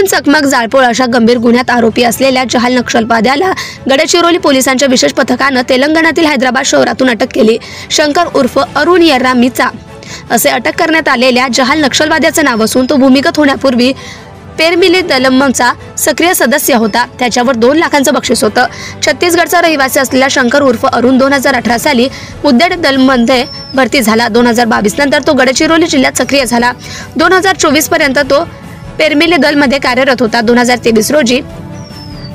खून, चकमक, जाळपोळ अशा गंभीर गुन्ह्यात आरोपी असलेल्या जहाल नक्षलवाद्याला गडचिरोली पोलिसांच्या विशेष पथकानं तेलंगणातील हैदराबाद शहरातून अटक केली। शंकर उर्फ अरुण यर्रा मिचा असे अटक करण्यात आलेल्या जहाल नक्षलवाद्याचं नाव असून तो भूमिगत होण्यापूर्वी पेरमिले दलमचा सक्रिय सदस्य होता। त्याच्यावर 2 लाखांचं बक्षीस होतं। छत्तीसगडचा रहिवासी असलेला शंकर उर्फ अरुण 2018 साली मुद्देड दलमध्ये भरती झाला। 2022 नंतर तो गडचिरोली जिल्ह्यात सक्रिय झाला। 2024 पर्यंत तो पेरमिले दलमध्ये कार्यरत होता। 2023 रोजी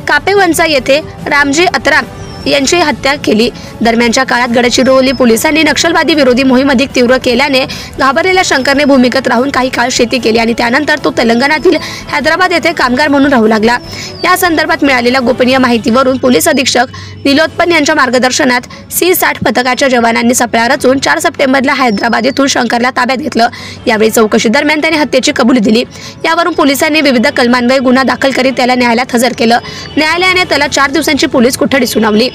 कापेवंचा येथे रामजी अतराम यांची हत्या केली। दरम्यानच्या काळात गडचिरोली पोलिसांनी नक्षलवादी विरोधी मोहीम अधिक तीव्र केल्याने घाबरलेल्या शंकरने भूमिगत राहून काही काळ शेती केली आणि त्यानंतर तो तेलंगणातील हैदराबाद येथे कामगार म्हणून राहू लागला। या संदर्भात मिळालेल्या गोपनीय माहितीवरून पोलीस अधीक्षक निलोत्पन यांच्या मार्गदर्शनात C60 पथकाच्या जवानांनी सापळा रचून 4 सप्टेंबरला हैदराबाद येथून शंकरला ताब्यात घेतलं। यावेळी चौकशी दरम्यान त्याने हत्येची कबुली दिली। यावरून पोलिसांनी विविध कलमान्वये गुन्हा दाखल करीत त्याला न्यायालयात हजर केलं। न्यायालयाने त्याला 4 दिवसांची पोलीस कोठडी सुनावली।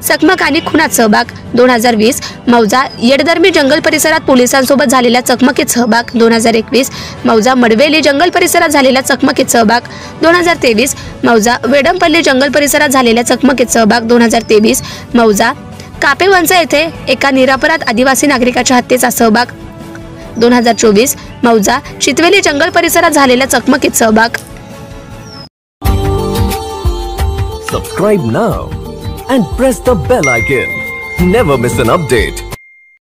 चकमक आणि खुनात सहभाग 2020 मौजा येडदर्मी जंगल परिसरात पोलिसांसोबत झालेल्या चकमकीत सहभाग 2021 मौजा मडवेली जंगल परिसरात झालेल्या चकमकीत सहभाग 2023 मौजा वेडमपल्ली जंगल परिसरात झालेल्या चकमकीत सहभाग 2023 मौजा कापेवंचा येथे एका निरपराध आदिवासी नागरिकाच्या हत्येचा सहभाग 2024 मौजा चितवेली जंगल परिसरात झालेल्या चकमकीत सहभाग। Subscribe now and press the bell icon. Never miss an update.